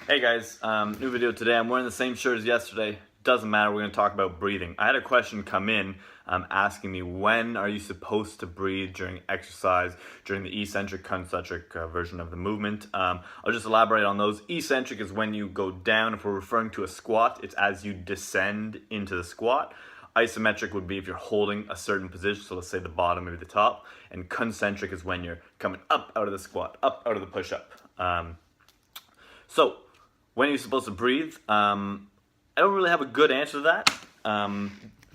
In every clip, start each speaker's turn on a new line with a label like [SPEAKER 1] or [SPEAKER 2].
[SPEAKER 1] Hey guys, new video today. I'm wearing the same shirt as yesterday. Doesn't matter, we're going to talk about breathing. I had a question come in asking me, when are you supposed to breathe during exercise, during the eccentric, concentric version of the movement. I'll just elaborate on those. Eccentric is when you go down. If we're referring to a squat, it's as you descend into the squat. Isometric would be if you're holding a certain position, so let's say the bottom, maybe the top. And concentric is when you're coming up out of the squat, up out of the push-up. So, when are you supposed to breathe? I don't really have a good answer to that.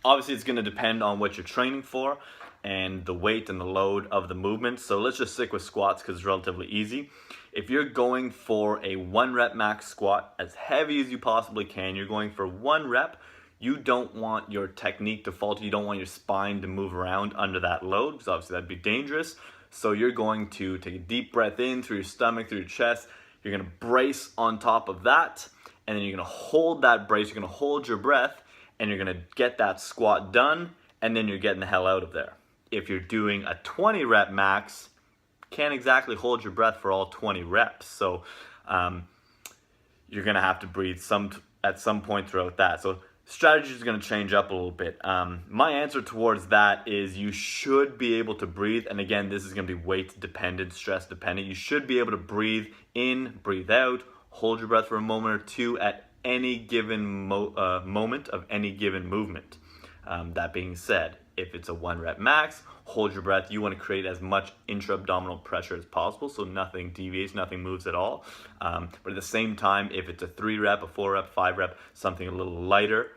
[SPEAKER 1] Obviously, it's going to depend on what you're training for and the weight and the load of the movement. So let's just stick with squats because it's relatively easy. If you're going for a 1 rep max squat, as heavy as you possibly can, you're going for 1 rep, you don't want your technique to falter. You don't want your spine to move around under that load because obviously that'd be dangerous. So you're going to take a deep breath in through your stomach, through your chest. You're going to brace on top of that, and then you're going to hold that brace. You're going to hold your breath, and you're going to get that squat done, and then you're getting the hell out of there. If you're doing a 20 rep max, can't exactly hold your breath for all 20 reps. So you're going to have to breathe at some point throughout that. So strategy is going to change up a little bit. My answer towards that is you should be able to breathe. And again, this is going to be weight dependent, stress dependent. You should be able to breathe in, breathe out, hold your breath for a moment or two at any given moment of any given movement. That being said, if it's a 1 rep max, hold your breath. You want to create as much intra-abdominal pressure as possible so nothing deviates, nothing moves at all. But at the same time, if it's a 3 rep, a 4 rep, 5 rep, something a little lighter,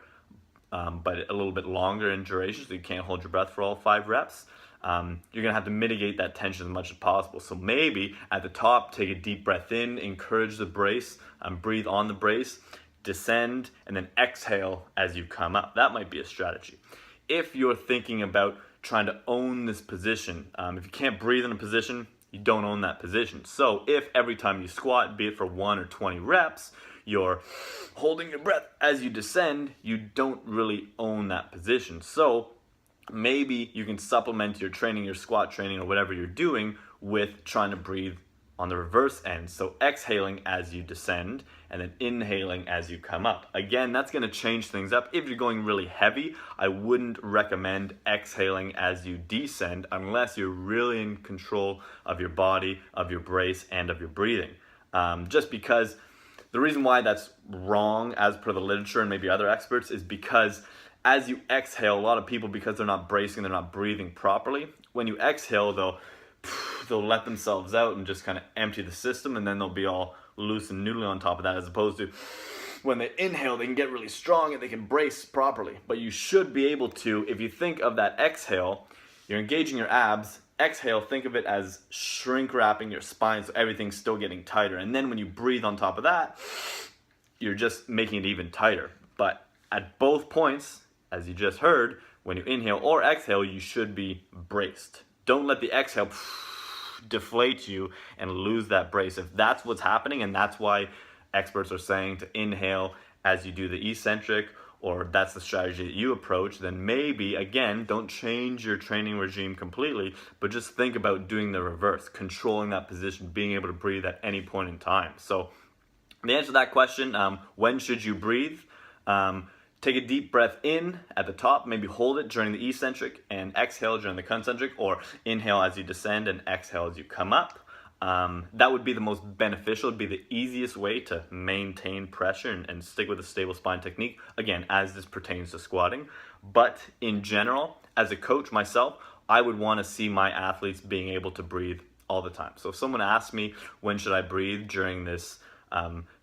[SPEAKER 1] but a little bit longer in duration, so you can't hold your breath for all 5 reps, you're going to have to mitigate that tension as much as possible. So maybe at the top, take a deep breath in, encourage the brace, breathe on the brace, descend, and then exhale as you come up. That might be a strategy. If you're thinking about trying to own this position, if you can't breathe in a position, you don't own that position. So if every time you squat, be it for 1 or 20 reps, you're holding your breath as you descend, you don't really own that position. So maybe you can supplement your training, your squat training, or whatever you're doing with trying to breathe on the reverse end. So exhaling as you descend and then inhaling as you come up. Again, that's going to change things up. If you're going really heavy, I wouldn't recommend exhaling as you descend unless you're really in control of your body, of your brace, and of your breathing. Just because the reason why that's wrong as per the literature and maybe other experts is because as you exhale, a lot of people, because they're not bracing, they're not breathing properly, when you exhale, they'll let themselves out and just kind of empty the system, and then they'll be all loose and noodly on top of that, as opposed to when they inhale, they can get really strong and they can brace properly. But you should be able to, if you think of that exhale, you're engaging your abs. Exhale, think of it as shrink wrapping your spine so everything's still getting tighter. And then when you breathe on top of that, you're just making it even tighter. But at both points, as you just heard, when you inhale or exhale, you should be braced. Don't let the exhale deflate you and lose that brace. If that's what's happening, and that's why experts are saying to inhale as you do the eccentric, or that's the strategy that you approach, then maybe, again, don't change your training regime completely, but just think about doing the reverse, controlling that position, being able to breathe at any point in time. So the answer to that question, when should you breathe? Take a deep breath in at the top, maybe hold it during the eccentric and exhale during the concentric, or inhale as you descend and exhale as you come up. That would be the most beneficial. It'd be the easiest way to maintain pressure and stick with a stable spine technique, again, as this pertains to squatting. But in general, as a coach myself, I would want to see my athletes being able to breathe all the time. So if someone asks me, when should I breathe during this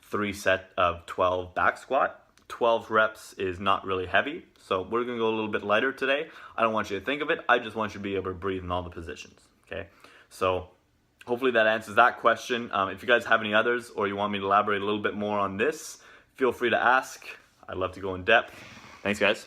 [SPEAKER 1] 3 set of 12 back squat, 12 reps is not really heavy, so we're going to go a little bit lighter today. I don't want you to think of it. I just want you to be able to breathe in all the positions, okay? So hopefully that answers that question. If you guys have any others or you want me to elaborate a little bit more on this, feel free to ask. I'd love to go in depth. Thanks, guys.